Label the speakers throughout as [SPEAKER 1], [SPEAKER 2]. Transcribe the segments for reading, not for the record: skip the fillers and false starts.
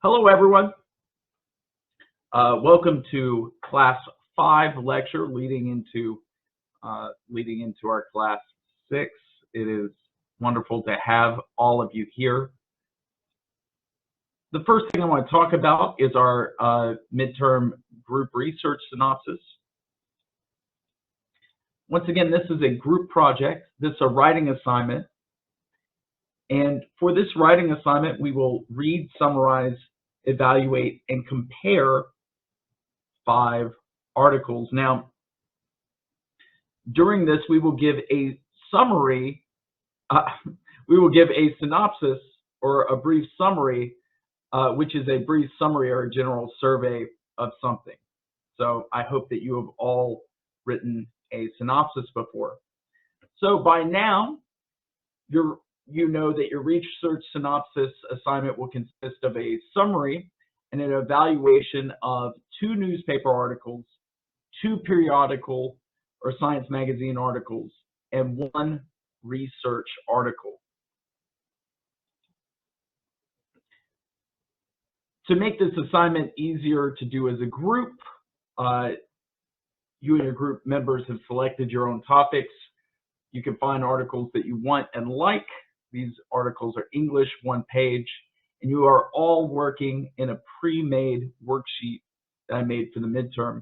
[SPEAKER 1] Hello, everyone. Welcome to Class 5 lecture leading into our Class 6. It is wonderful to have all of you here. The first thing I want to talk about is our midterm group research synopsis. Once again, this is a group project. This is a writing assignment. And for this writing assignment, we will read, summarize, evaluate, and compare 5 articles. Now, during this, we will give a summary, we will give a synopsis or a brief summary, which is a brief summary or a general survey of something. So I hope that you have all written a synopsis before. So by now, you know that your research synopsis assignment will consist of a summary and an evaluation of 2 newspaper articles, 2 periodical or science magazine articles, and 1 research article. To make this assignment easier to do as a group, you and your group members have selected your own topics. You can find articles that you want and like. These articles are English, 1 page, and you are all working in a pre-made worksheet that I made for the midterm.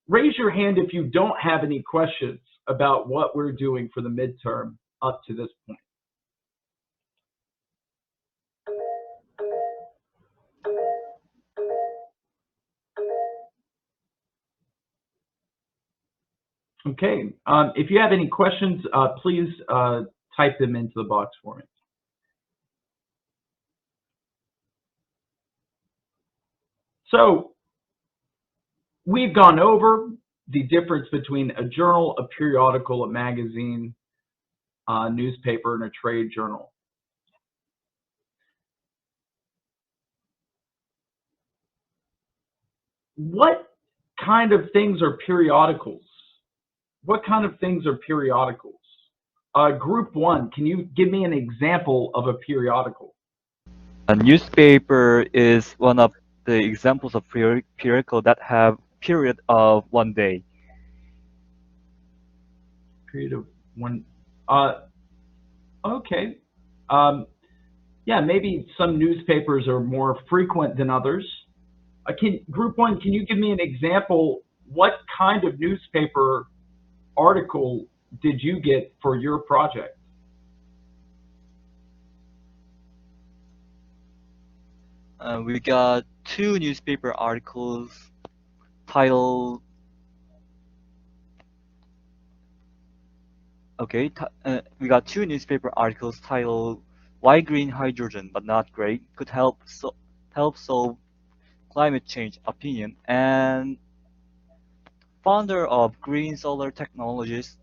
[SPEAKER 1] Raise your hand if you don't have any questions about what we're doing for the midterm up to this point. Okay, if you have any questions, please type them into the box for me. So we've gone over the difference between a journal, a periodical, a magazine, a newspaper, and a trade journal. What kind of things are periodicals? What kind of things are periodicals? Group 1, can you give me an example of a periodical?
[SPEAKER 2] A newspaper is one of the examples of periodical that have period of 1 day.
[SPEAKER 1] Period of 1. Okay. Yeah, maybe some newspapers are more frequent than others. Group 1, can you give me an example? What kind of newspaper article did you get for your project?
[SPEAKER 2] We got 2 newspaper articles titled we got 2 newspaper articles titled "Why Green Hydrogen But Not Gray Could Help Solve Climate Change" opinion, and founder of Green Solar Technologies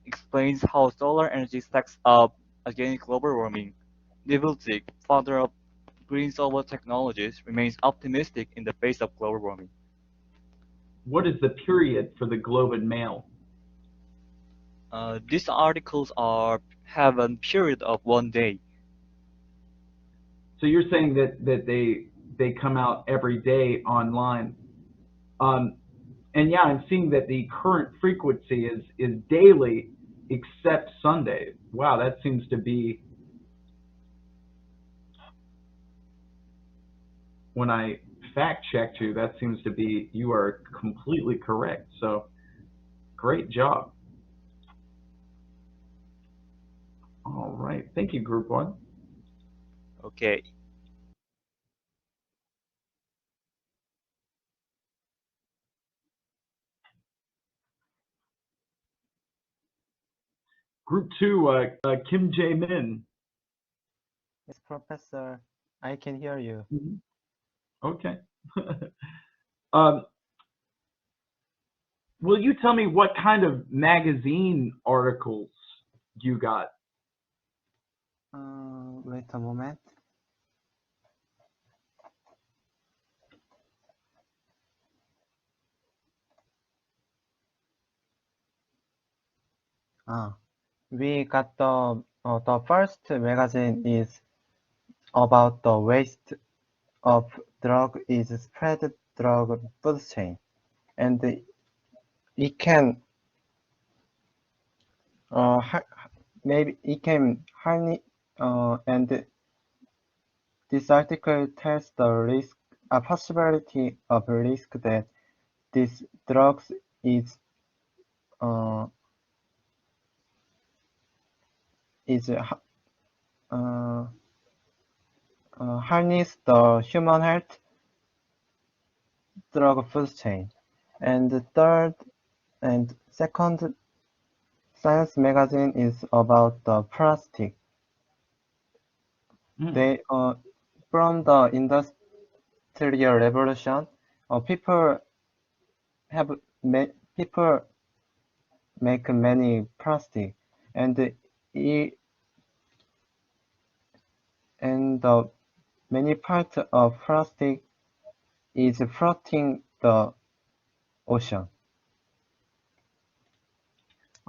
[SPEAKER 2] explains how solar energy stacks up against global warming. Niviltik, founder of Green Solar Technologies, remains optimistic in the face of global warming.
[SPEAKER 1] What is the period for the Globe and Mail?
[SPEAKER 2] These articles have a period of 1 day.
[SPEAKER 1] So you're saying that they come out every day online. And yeah, I'm seeing that the current frequency is daily except Sunday. Wow, that seems to be, when I fact checked you, that seems to be, you are completely correct. So great job. All right, thank you, Group 1.
[SPEAKER 2] Okay.
[SPEAKER 1] Group 2, Kim Jae-min.
[SPEAKER 3] Yes, Professor, I can hear you.
[SPEAKER 1] Okay. Will you tell me what kind of magazine articles you got?
[SPEAKER 3] Wait a moment. We got the first magazine is about the waste of drug is spread drug food chain, and it can maybe it can harness and this article tells the risk, a possibility of risk that this drugs is uh, is uh, harness the human health drug food chain. And the third and second science magazine is about the plastic.
[SPEAKER 1] Mm.
[SPEAKER 3] They from the industrial revolution, people have people make many plastic, and it, and the many parts of plastic is floating the ocean.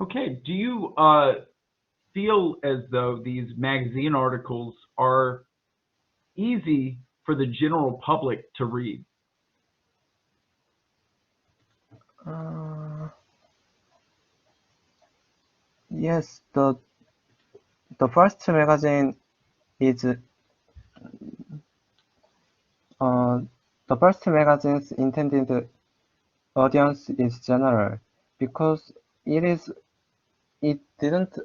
[SPEAKER 1] Okay. Do you feel as though these magazine articles are easy for the general public to read?
[SPEAKER 3] Uh, yes, the first magazine is uh, the first magazine's intended audience is general because it didn't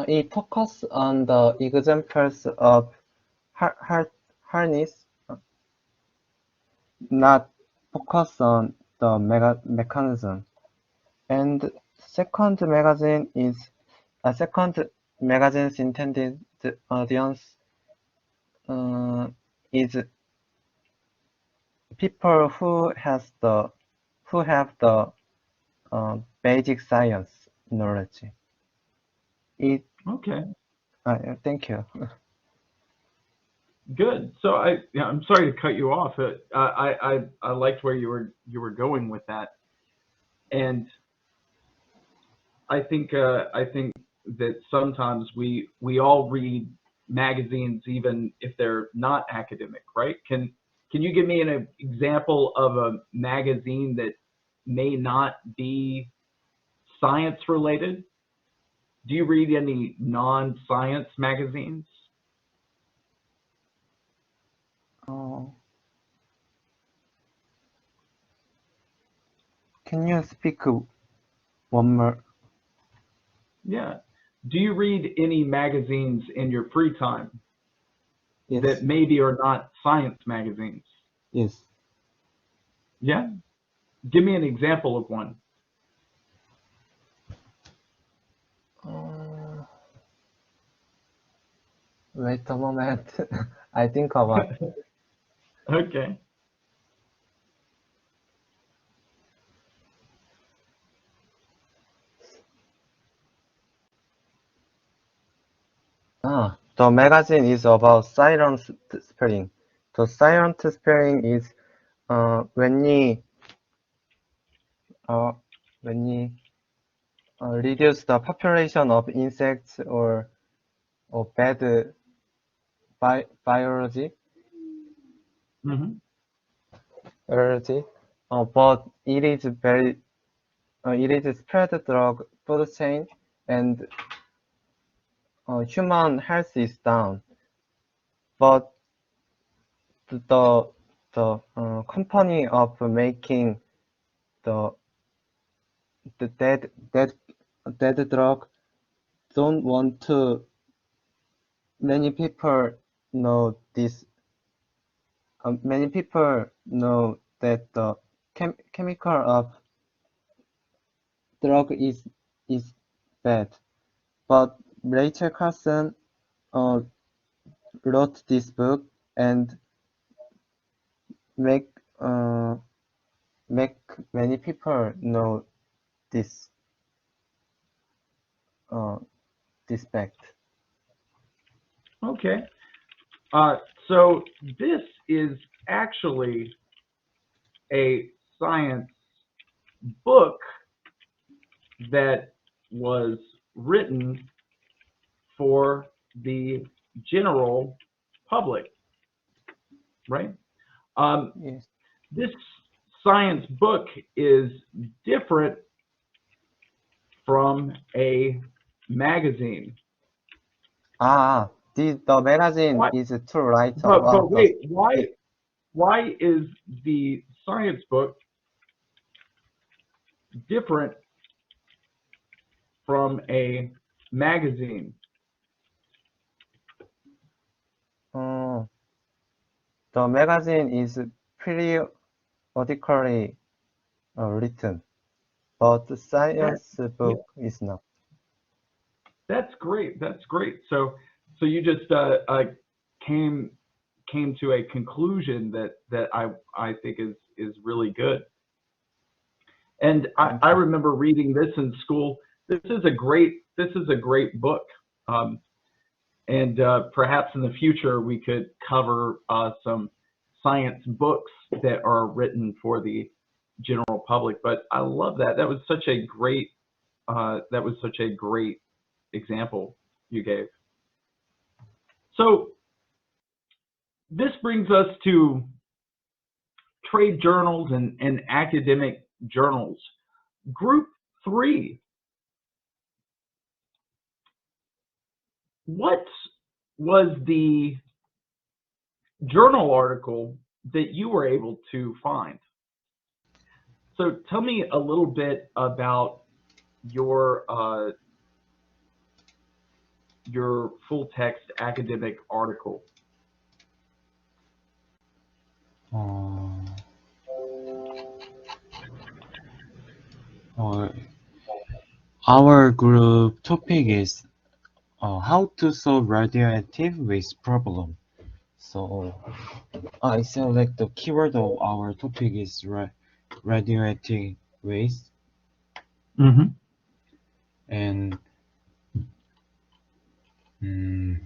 [SPEAKER 3] it focus on the examples of harness, not focus on the mechanism. And second magazine is a second magazine's intended audience is people who have the basic science knowledge. It
[SPEAKER 1] Okay.
[SPEAKER 3] thank you.
[SPEAKER 1] Good. So I'm sorry to cut you off. I liked where you were going with that, and I think that sometimes we all read magazines even if they're not academic, right? Can you give me an example of a magazine that may not be science related? Do you read any non-science magazines?
[SPEAKER 3] Uh, can you speak one more?
[SPEAKER 1] Yeah. Do you read any magazines in your free time
[SPEAKER 3] Yes,
[SPEAKER 1] that maybe are not science magazines?
[SPEAKER 3] yes.
[SPEAKER 1] Yeah. Give me an example of one.
[SPEAKER 3] Uh, wait a moment. I think about.
[SPEAKER 1] Okay.
[SPEAKER 3] The magazine is about silent spelling. The silent spelling is when uh, you reduce the population of insects or bad biology,
[SPEAKER 1] Hmm.
[SPEAKER 3] biology. But it is spread drug food chain and human health is down. But the company of making the the dead drug don't want to many people know this many people know that the chemical of drug is bad, but Rachel Carson uh, wrote this book and make uh, make many people know this uh, this fact.
[SPEAKER 1] Okay. Uh, so this is actually a science book that was written for the general public. right?
[SPEAKER 3] Yes.
[SPEAKER 1] This science book is different from a magazine.
[SPEAKER 3] The magazine
[SPEAKER 1] Why?
[SPEAKER 3] is to write
[SPEAKER 1] But
[SPEAKER 3] about the
[SPEAKER 1] wait, why is the science book different from a magazine?
[SPEAKER 3] uh, the magazine is periodically written, but the
[SPEAKER 1] That,
[SPEAKER 3] science
[SPEAKER 1] yeah,
[SPEAKER 3] book is not.
[SPEAKER 1] that's great. That's great. So you just came came to a conclusion that I think is really good. And
[SPEAKER 3] Thank
[SPEAKER 1] I
[SPEAKER 3] you.
[SPEAKER 1] remember reading this in school. This is a great book. Um, and perhaps in the future we could cover some science books that are written for the general public. But I love that. That was such a great example you gave. So this brings us to trade journals and academic journals. Group 3, what was the journal article that you were able to find? So tell me a little bit about your full text academic article.
[SPEAKER 4] Uh, uh, our group topic is how to solve radioactive waste problem. So I select the keyword of our topic is radioactive waste,
[SPEAKER 1] Mm-hmm.
[SPEAKER 4] and mm,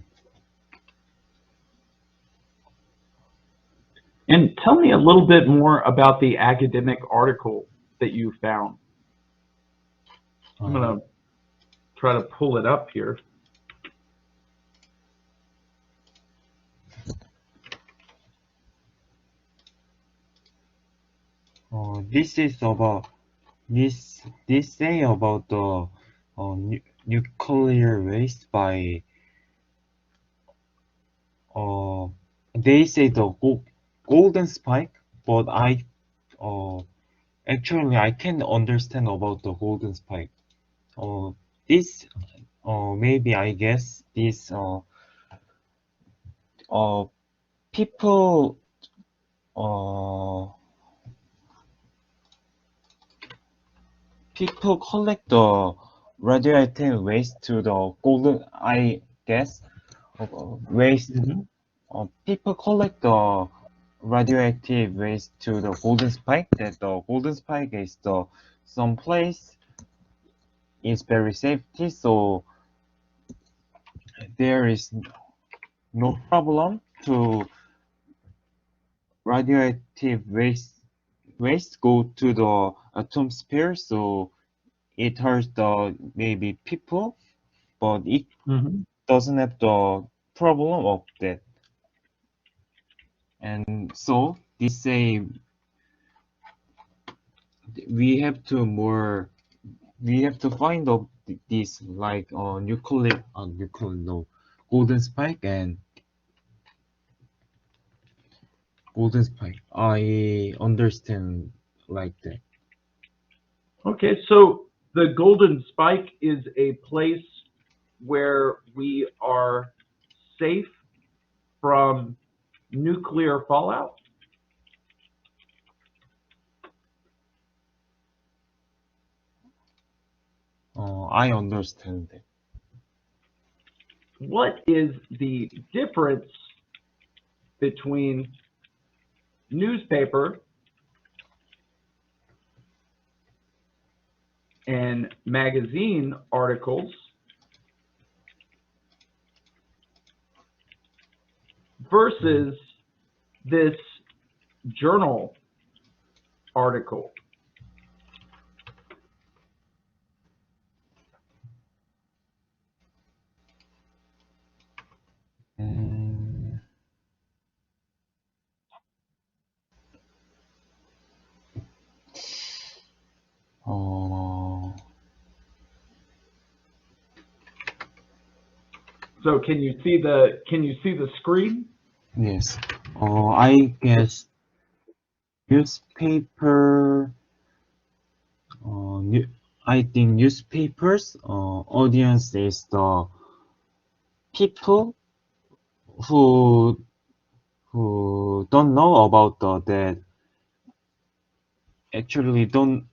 [SPEAKER 1] And tell me a little bit more about the academic article that you found. I'm
[SPEAKER 4] uh,
[SPEAKER 1] going to try to pull it up here.
[SPEAKER 4] this is about this say about the nuclear waste by uh they say the golden spike, but uh actually I can understand about the golden spike. Uh, this maybe I guess this uh people uh people collect the radioactive waste to the golden, I guess, waste.
[SPEAKER 1] Mm-hmm.
[SPEAKER 4] People collect the radioactive waste to the golden spike. That the golden spike is the some place is very safety, so there is no problem to radioactive waste go to the atmosphere, so it hurts the maybe people, but it
[SPEAKER 1] Mm-hmm.
[SPEAKER 4] doesn't have the problem of that. And so this say we have to more we have to find out this like nuclear no golden spike and golden spike. I understand like that.
[SPEAKER 1] Okay, so the Golden Spike is a place where we are safe from nuclear fallout.
[SPEAKER 4] I understand that.
[SPEAKER 1] What is the difference between newspaper and magazine articles versus this journal article?
[SPEAKER 4] Mm,
[SPEAKER 1] So can you see the screen?
[SPEAKER 4] Yes. I guess newspaper. I think newspapers. Audience is the people who don't know about that. Actually, don't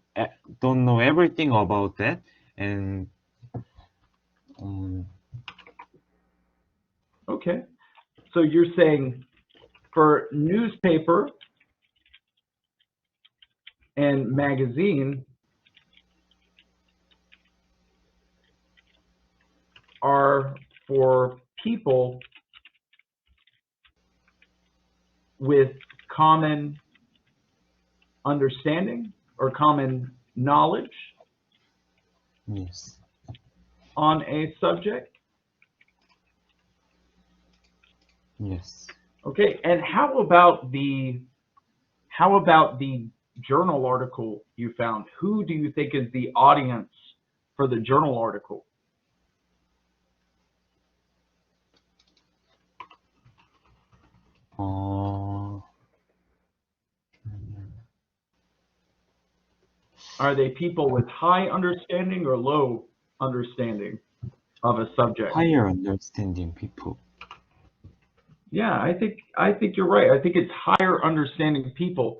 [SPEAKER 4] know everything about that, and um,
[SPEAKER 1] Okay. So you're saying for newspaper and magazine are for people with common understanding or common knowledge
[SPEAKER 4] yes,
[SPEAKER 1] on a subject.
[SPEAKER 4] yes.
[SPEAKER 1] Okay, and how about the journal article you found? Who do you think is the audience for the journal article?
[SPEAKER 4] Uh,
[SPEAKER 1] Are they people with high understanding or low understanding of a subject?
[SPEAKER 4] higher understanding people.
[SPEAKER 1] Yeah, I think you're right. I think it's higher understanding people.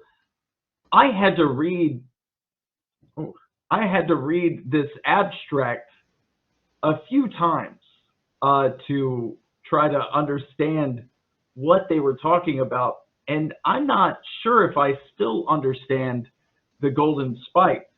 [SPEAKER 1] I had to read I had to read this abstract a few times to try to understand what they were talking about, and I'm not sure if I still understand the golden spike.